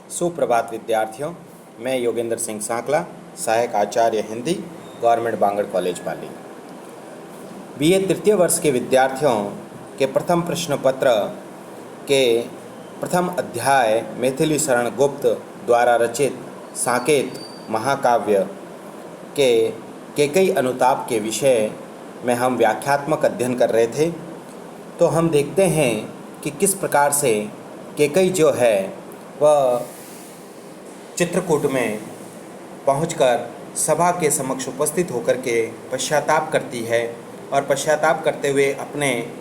सुप्रभात विद्यार्थियों, मैं योगेंद्र सिंह सांकला, सहायक आचार्य हिंदी, गवर्नमेंट बांगड़ कॉलेज पाली। बीए तृतीय वर्ष के विद्यार्थियों के प्रथम प्रश्न पत्र के प्रथम अध्याय मैथिली शरण गुप्त द्वारा रचित साकेत महाकाव्य के कैकेयी अनुताप के विषय में हम व्याख्यात्मक अध्ययन कर रहे थे। तो हम देखते हैं कि किस प्रकार से कैकेयी जो है वह चित्रकूट में पहुंचकर सभा के समक्ष उपस्थित होकर के पश्चाताप करती है और पश्चाताप करते हुए अपने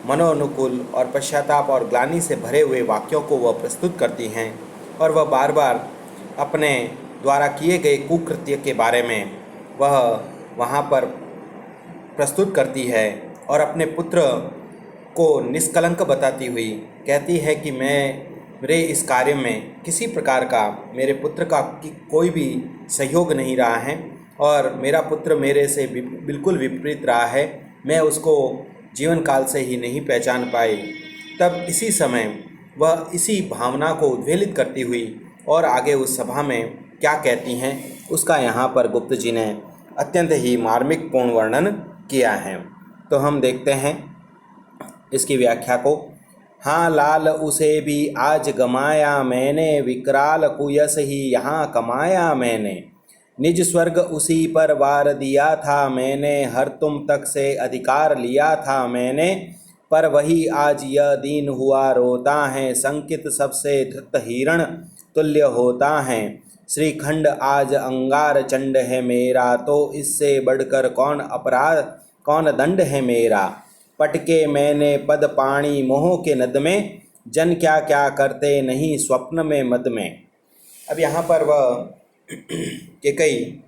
मनोनुकूल और पश्चाताप और ग्लानि से भरे हुए वाक्यों को वह प्रस्तुत करती हैं और वह बार बार अपने द्वारा किए गए कुकृत्य के बारे में वह वहाँ पर प्रस्तुत करती है और अपने पुत्र को निष्कलंक बताती हुई कहती है कि मेरे इस कार्य में किसी प्रकार का मेरे पुत्र का कोई भी सहयोग नहीं रहा है और मेरा पुत्र मेरे से बिल्कुल विपरीत रहा है, मैं उसको जीवन काल से ही नहीं पहचान पाई। तब इसी समय वह इसी भावना को उद्वेलित करती हुई और आगे उस सभा में क्या कहती हैं उसका यहाँ पर गुप्त जी ने अत्यंत ही मार्मिक पूर्ण वर्णन किया है। तो हम देखते हैं इसकी व्याख्या को। हाँ लाल उसे भी आज गमाया मैंने, विकराल कुयस ही यहाँ कमाया मैंने। निज स्वर्ग उसी पर वार दिया था मैंने, हर तुम तक से अधिकार लिया था मैंने। पर वही आज यह दीन हुआ रोता है, संकित सबसे धृत हिरण तुल्य होता है। श्रीखंड आज अंगार चंड है मेरा, तो इससे बढ़कर कौन अपराध कौन दंड है मेरा। पटके मैंने पद पाणी मोह के नद में, जन क्या क्या करते नहीं स्वप्न में मद में। अब यहाँ पर वह कैकेयी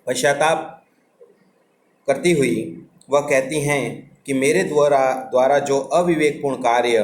पश्चाताप करती हुई वह कहती हैं कि मेरे द्वारा जो अविवेकपूर्ण कार्य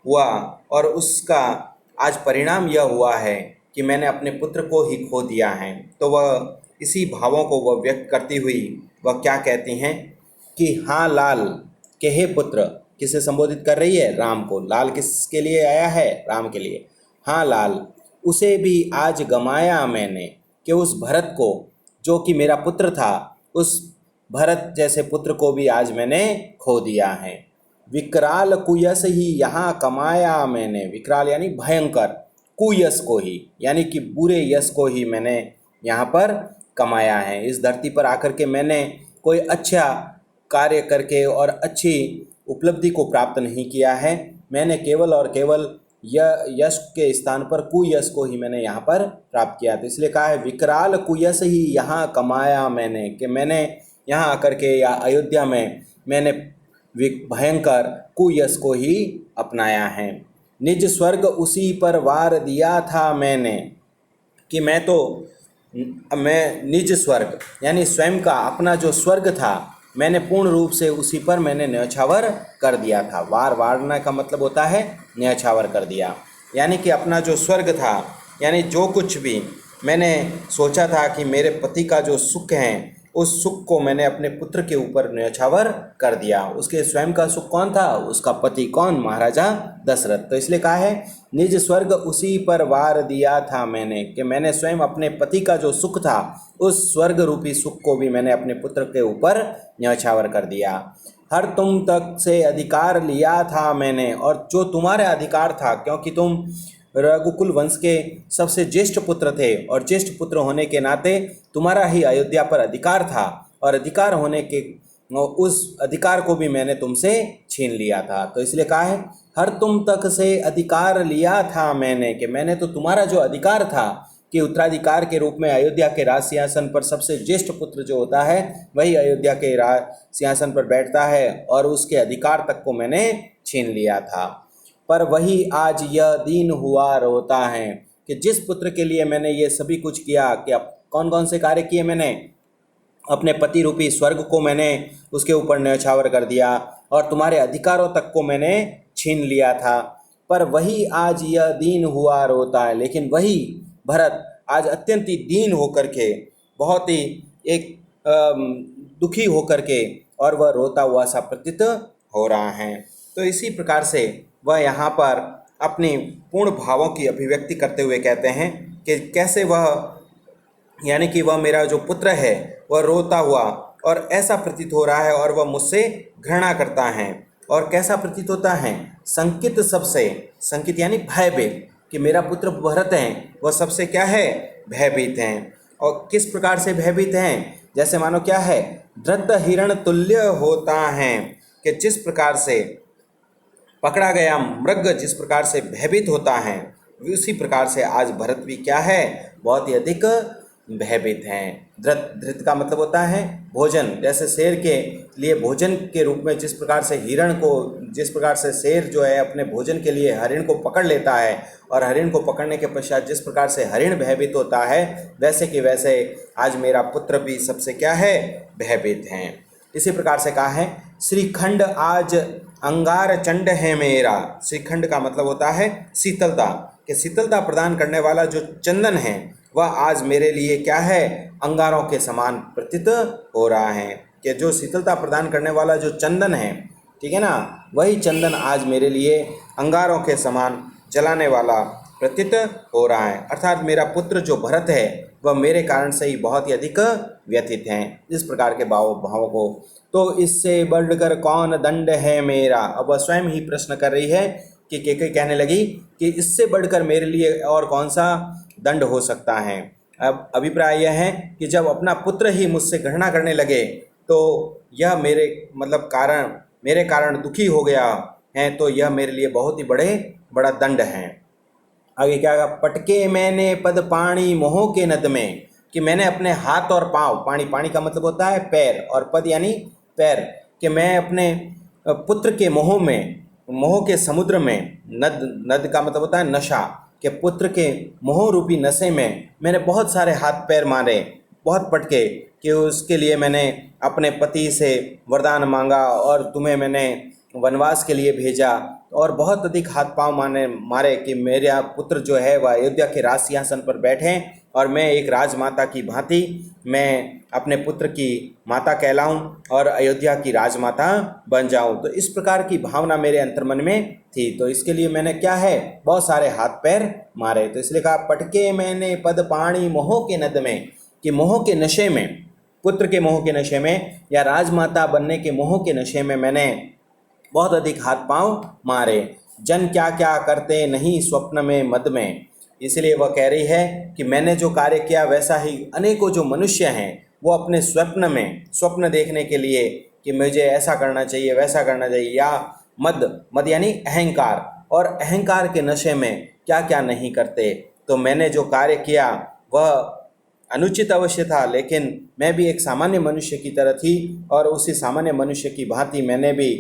हुआ और उसका आज परिणाम यह हुआ है कि मैंने अपने पुत्र को ही खो दिया है। तो वह इसी भावों को वह व्यक्त करती हुई वह क्या कहती हैं कि हाँ लाल के हे पुत्र, किसे संबोधित कर रही है? राम को। लाल किसके लिए आया है? राम के लिए। हाँ लाल उसे भी आज गमाया मैंने, कि उस भरत को जो कि मेरा पुत्र था, उस भरत जैसे पुत्र को भी आज मैंने खो दिया है। विकराल कुयस ही यहाँ कमाया मैंने, विकराल यानी भयंकर, कुयस को ही यानी कि बुरे यश को ही मैंने यहाँ पर कमाया है। इस धरती पर आकर के मैंने कोई अच्छा कार्य करके और अच्छी उपलब्धि को प्राप्त नहीं किया है, मैंने केवल और केवल यश के स्थान पर कुयश को ही मैंने यहाँ पर प्राप्त किया। तो इसलिए कहा है विकराल कुयश ही यहाँ कमाया मैंने, कि मैंने यहाँ आकर के या अयोध्या में मैंने भयंकर कुयश को ही अपनाया है। निज स्वर्ग उसी पर वार दिया था मैंने, कि मैं निज स्वर्ग यानी स्वयं का अपना जो स्वर्ग था मैंने पूर्ण रूप से उसी पर मैंने न्यौछावर कर दिया था। वारना का मतलब होता है न्यौछावर कर दिया, यानी कि अपना जो स्वर्ग था यानी जो कुछ भी मैंने सोचा था कि मेरे पति का जो सुख है उस सुख को मैंने अपने पुत्र के ऊपर न्यौछावर कर दिया। उसके स्वयं का सुख कौन था? उसका पति कौन? महाराजा दशरथ। तो इसलिए कहा है निज स्वर्ग उसी पर वार दिया था मैंने, कि मैंने स्वयं अपने पति का जो सुख था उस स्वर्ग रूपी सुख को भी मैंने अपने पुत्र के ऊपर न्यौछावर कर दिया। हर तुम तक से अधिकार लिया था मैंने, और जो तुम्हारा अधिकार था, क्योंकि तुम रघुकुल वंश के सबसे ज्येष्ठ पुत्र थे और ज्येष्ठ पुत्र होने के नाते तुम्हारा ही अयोध्या पर अधिकार था, और अधिकार होने के उस अधिकार को भी मैंने तुमसे छीन लिया था। तो इसलिए कहा है हर तुम तक से अधिकार लिया था मैंने, कि मैंने तो तुम्हारा जो अधिकार था कि उत्तराधिकार के रूप में अयोध्या के राज सिंहासन पर सबसे ज्येष्ठ पुत्र जो होता है वही अयोध्या के राज सिंहासन पर बैठता है, और उसके अधिकार तक को मैंने छीन लिया था। पर वही आज यह दीन हुआ रोता है, कि जिस पुत्र के लिए मैंने ये सभी कुछ किया, कि अब कौन कौन से कार्य किए मैंने? अपने पति रूपी स्वर्ग को मैंने उसके ऊपर न्यौछावर कर दिया और तुम्हारे अधिकारों तक को मैंने छीन लिया था। पर वही आज यह दीन हुआ रोता है, लेकिन वही भरत आज अत्यंत ही दीन होकर के, बहुत ही एक दुखी होकर के, और वह रोता हुआ सा प्रतीत हो रहा है। तो इसी प्रकार से वह यहाँ पर अपनी पूर्ण भावों की अभिव्यक्ति करते हुए कहते हैं कि कैसे वह, यानी कि वह मेरा जो पुत्र है वह रोता हुआ और ऐसा प्रतीत हो रहा है और वह मुझसे घृणा करता है। और कैसा प्रतीत होता है? संकित सबसे, संकित यानी भयभीत, कि मेरा पुत्र भरत है वह सबसे क्या है? भयभीत हैं। और किस प्रकार से भयभीत हैं? जैसे मानो क्या है? धृत हिरण तुल्य होता है, कि जिस प्रकार से पकड़ा गया मृग जिस प्रकार से भयभीत होता है, उसी प्रकार से आज भरत भी क्या है? बहुत ही अधिक भयभीत हैं। धृत, धृत का मतलब होता है भोजन। जैसे शेर के लिए भोजन के रूप में जिस प्रकार से हिरण को, जिस प्रकार से शेर जो है अपने भोजन के लिए हरिण को पकड़ लेता है, और हरिण को पकड़ने के पश्चात जिस प्रकार से हरिण भयभीत होता है, वैसे कि वैसे आज मेरा पुत्र भी सबसे क्या है? भयभीत हैं। इसी प्रकार से कहा है, श्रीखंड आज अंगार चंड है मेरा। श्रीखंड का मतलब होता है शीतलता, कि शीतलता प्रदान करने वाला जो चंदन है वह आज मेरे लिए क्या है? अंगारों के समान प्रतीत हो रहा है। कि जो शीतलता प्रदान करने वाला जो चंदन है, ठीक है ना, वही चंदन आज मेरे लिए अंगारों के समान जलाने वाला प्रतीत हो रहा है। अर्थात मेरा पुत्र जो भरत है वह मेरे कारण से ही बहुत ही अधिक व्यथित हैं। इस प्रकार के भावों को, तो इससे बढ़कर कौन दंड है मेरा। अब वह स्वयं ही प्रश्न कर रही है कि केकई कहने लगी कि इससे बढ़कर मेरे लिए और कौन सा दंड हो सकता है। अब अभिप्राय यह है कि जब अपना पुत्र ही मुझसे घृणा करने लगे तो यह मेरे कारण दुखी हो गया है, तो यह मेरे लिए बहुत ही बड़ा दंड है। आगे क्या कहा? पटके मैंने पद पाणी मोह के नद में, कि मैंने अपने हाथ और पाँव, पाणी का मतलब होता है पैर, और पद यानी पैर, कि मैं अपने पुत्र के मोह के समुद्र में, नद का मतलब होता है नशा, कि पुत्र के मोह रूपी नशे में मैंने बहुत सारे हाथ पैर मारे, बहुत पटके, कि उसके लिए मैंने अपने पति से वरदान मांगा और तुम्हें मैंने वनवास के लिए भेजा, और बहुत अधिक हाथ पांव मारे कि मेरा पुत्र जो है वह अयोध्या के राज सिंहासन पर बैठे और मैं एक राजमाता की भांति मैं अपने पुत्र की माता कहलाऊं और अयोध्या की राजमाता बन जाऊं। तो इस प्रकार की भावना मेरे अंतर्मन में थी, तो इसके लिए मैंने क्या है? बहुत सारे हाथ पैर मारे। तो इसलिए कहा, पटके मैंने पद पाणी मोह के नद में, कि मोह के नशे में, पुत्र के मोह के नशे में या राजमाता बनने के मोह के नशे में मैंने बहुत अधिक हाथ पांव मारे। जन क्या क्या करते नहीं स्वप्न में मद में। इसलिए वह कह रही है कि मैंने जो कार्य किया वैसा ही अनेकों जो मनुष्य हैं वो अपने स्वप्न देखने के लिए कि मुझे ऐसा करना चाहिए वैसा करना चाहिए, या मद यानी अहंकार, और अहंकार के नशे में क्या क्या नहीं करते। तो मैंने जो कार्य किया वह अनुचित अवश्य था, लेकिन मैं भी एक सामान्य मनुष्य की तरह थी और उसी सामान्य मनुष्य की भांति मैंने भी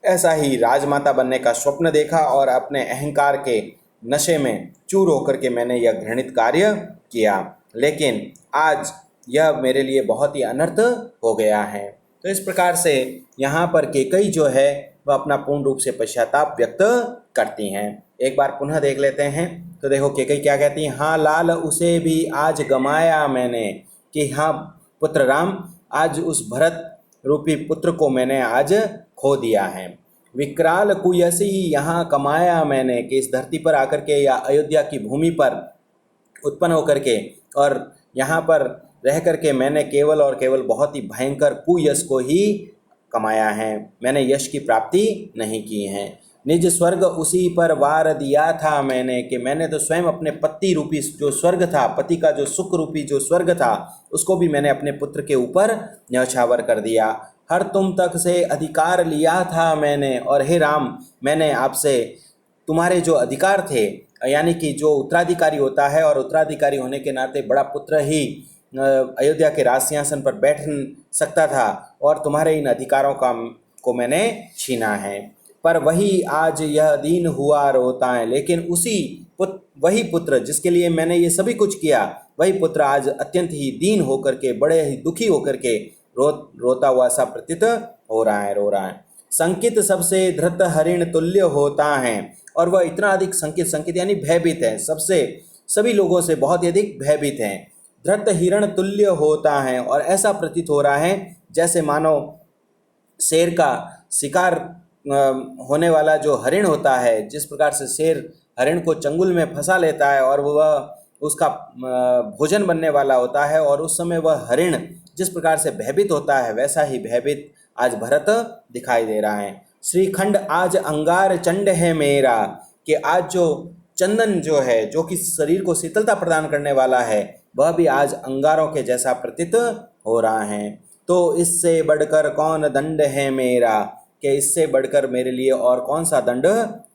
ऐसा ही राजमाता बनने का स्वप्न देखा और अपने अहंकार के नशे में चूर होकर के मैंने यह घृणित कार्य किया, लेकिन आज यह मेरे लिए बहुत ही अनर्थ हो गया है। तो इस प्रकार से यहाँ पर केकई जो है वह अपना पूर्ण रूप से पश्चाताप व्यक्त करती हैं। एक बार पुनः देख लेते हैं। तो देखो केकई क्या कहती हैं, हाँ लाल उसे भी आज गमाया मैंने, कि हाँ पुत्र राम, आज उस भरत रूपी पुत्र को मैंने आज खो दिया है। विकराल कुयसी यहाँ कमाया मैंने, कि इस धरती पर आकर के या अयोध्या की भूमि पर उत्पन्न होकर के और यहाँ पर रह कर के मैंने केवल और केवल बहुत ही भयंकर कुयश को ही कमाया है, मैंने यश की प्राप्ति नहीं की है। निज स्वर्ग उसी पर वार दिया था मैंने, कि मैंने तो स्वयं अपने पति रूपी जो स्वर्ग था, पति का जो सुख रूपी जो स्वर्ग था, उसको भी मैंने अपने पुत्र के ऊपर न्यौछावर कर दिया। हर तुम तक से अधिकार लिया था मैंने, और हे राम मैंने आपसे तुम्हारे जो अधिकार थे, यानी कि जो उत्तराधिकारी होता है और उत्तराधिकारी होने के नाते बड़ा पुत्र ही अयोध्या के राज सिंहासन पर बैठ सकता था, और तुम्हारे इन अधिकारों को मैंने छीना है। पर वही आज यह दीन हुआ रोता है, लेकिन वही पुत्र जिसके लिए मैंने ये सभी कुछ किया, वही पुत्र आज अत्यंत ही दीन होकर के, बड़े ही दुखी होकर के रोता हुआ सा प्रतीत हो रहा है, रो रहा है। संकित सबसे धृत हरिण तुल्य होता है, और वह इतना अधिक संकित यानी भयभीत है, सभी लोगों से बहुत ही अधिक भयभीत है। धृत हिरण तुल्य होता है, और ऐसा प्रतीत हो रहा है जैसे मानो शेर का शिकार होने वाला जो हरिण होता है, जिस प्रकार से शेर हरिण को चंगुल में फंसा लेता है और वह उसका भोजन बनने वाला होता है, और उस समय वह हरिण जिस प्रकार से भयभीत होता है, वैसा ही भयभीत आज भरत दिखाई दे रहा है। श्रीखंड आज अंगार चंड है मेरा, कि आज जो चंदन जो है, जो कि शरीर को शीतलता प्रदान करने वाला है, वह भी आज अंगारों के जैसा प्रतीत हो रहा है। तो इससे बढ़कर कौन दंड है मेरा, कि इससे बढ़कर मेरे लिए और कौन सा दंड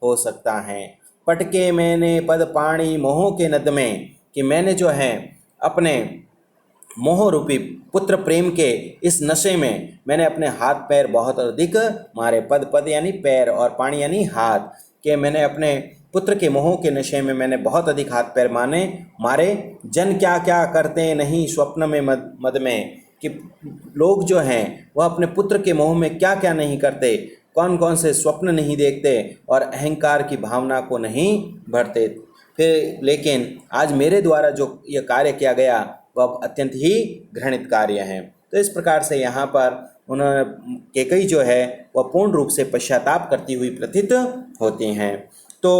हो सकता है। पटके मैंने पद पाणी मोह के नद में, कि मैंने जो है अपने मोह रूपी पुत्र प्रेम के इस नशे में मैंने अपने हाथ पैर बहुत अधिक मारे। पद पद यानी पैर और पाणी यानी हाथ, कि मैंने अपने पुत्र के मोह के नशे में मैंने बहुत अधिक हाथ पैर मारे। जन क्या क्या करते नहीं स्वप्न में मद में, कि लोग जो हैं वह अपने पुत्र के मोह में क्या क्या नहीं करते, कौन कौन से स्वप्न नहीं देखते और अहंकार की भावना को नहीं भरते। फिर लेकिन आज मेरे द्वारा जो यह कार्य किया गया वह अत्यंत ही घृणित कार्य है। तो इस प्रकार से यहाँ पर उन्होंने कैकेयी जो है वह पूर्ण रूप से पश्चाताप करती हुई प्रतीत होती हैं। तो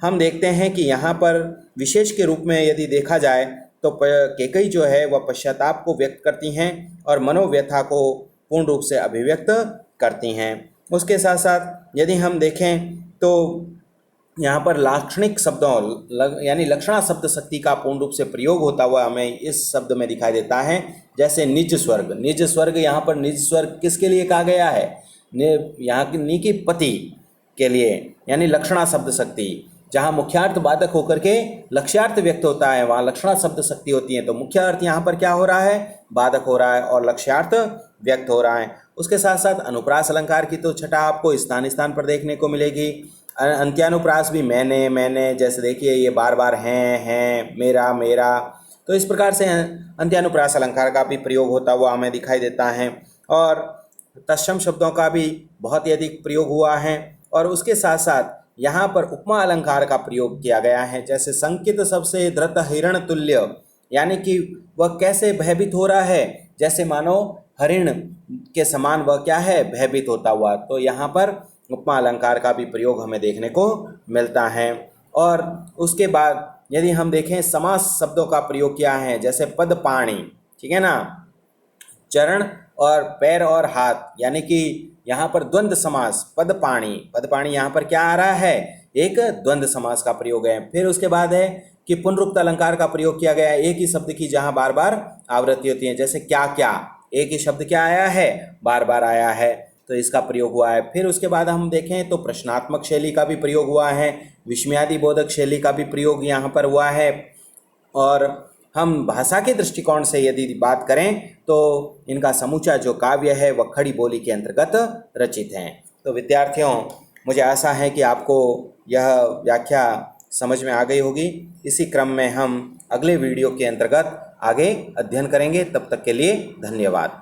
हम देखते हैं कि यहाँ पर विशेष के रूप में यदि देखा जाए तो कैकेयी जो है वह पश्चाताप को व्यक्त करती हैं और मनोव्यथा को पूर्ण रूप से अभिव्यक्त करती हैं। उसके साथ साथ यदि हम देखें तो यहाँ पर लाक्षणिक शब्दों यानी लक्षणा शब्द शक्ति का पूर्ण रूप से प्रयोग होता हुआ हमें इस शब्द में दिखाई देता है। जैसे निज स्वर्ग, निज स्वर्ग, यहाँ पर निज स्वर्ग किसके लिए कहा गया है, यहाँ की नी की पति के लिए, यानी लक्षणा शब्द शक्ति। जहाँ मुख्यार्थ बाधक होकर के लक्ष्यार्थ व्यक्त होता है वहाँ लक्षणा शब्द शक्ति होती है। तो मुख्य अर्थ यहाँ पर क्या हो रहा है, बाधक हो रहा है और लक्ष्यार्थ व्यक्त हो रहा है। उसके साथ साथ अनुप्रास अलंकार की तो छटा आपको स्थान स्थान पर देखने को मिलेगी। अंत्यानुप्रास भी मैंने, जैसे देखिए ये बार बार हैं, मेरा मेरा। तो इस प्रकार से अंत्यानुप्रास अलंकार का भी प्रयोग होता हुआ हमें दिखाई देता है। और तत्सम शब्दों का भी बहुत ही अधिक प्रयोग हुआ है। और उसके साथ साथ यहाँ पर उपमा अलंकार का प्रयोग किया गया है। जैसे संकित सबसे धृत हिरण तुल्य, यानी कि वह कैसे भयभीत हो रहा है, जैसे मानो हरिण के समान वह क्या है, भयभीत होता हुआ। तो यहाँ पर उपमा अलंकार का भी प्रयोग हमें देखने को मिलता है। और उसके बाद यदि हम देखें समास शब्दों का प्रयोग किया है, जैसे पद पाणी, ठीक है ना, चरण और पैर और हाथ, यानी कि यहाँ पर द्वंद्व समास पद पाणी यहाँ पर क्या आ रहा है, एक द्वंद्व समास का प्रयोग है। फिर उसके बाद है कि पुनरुक्त अलंकार का प्रयोग किया गया है, एक ही शब्द की जहाँ बार बार आवृत्ति होती है। जैसे क्या क्या, एक ही शब्द क्या आया है, बार बार आया है, तो इसका प्रयोग हुआ है। फिर उसके बाद हम देखें तो प्रश्नात्मक शैली का भी प्रयोग हुआ है, विस्मयादि बोधक शैली का भी प्रयोग यहाँ पर हुआ है। और हम भाषा के दृष्टिकोण से यदि बात करें तो इनका समूचा जो काव्य है वह खड़ी बोली के अंतर्गत रचित हैं। तो विद्यार्थियों, मुझे आशा है कि आपको यह व्याख्या समझ में आ गई होगी। इसी क्रम में हम अगले वीडियो के अंतर्गत आगे अध्ययन करेंगे। तब तक के लिए धन्यवाद।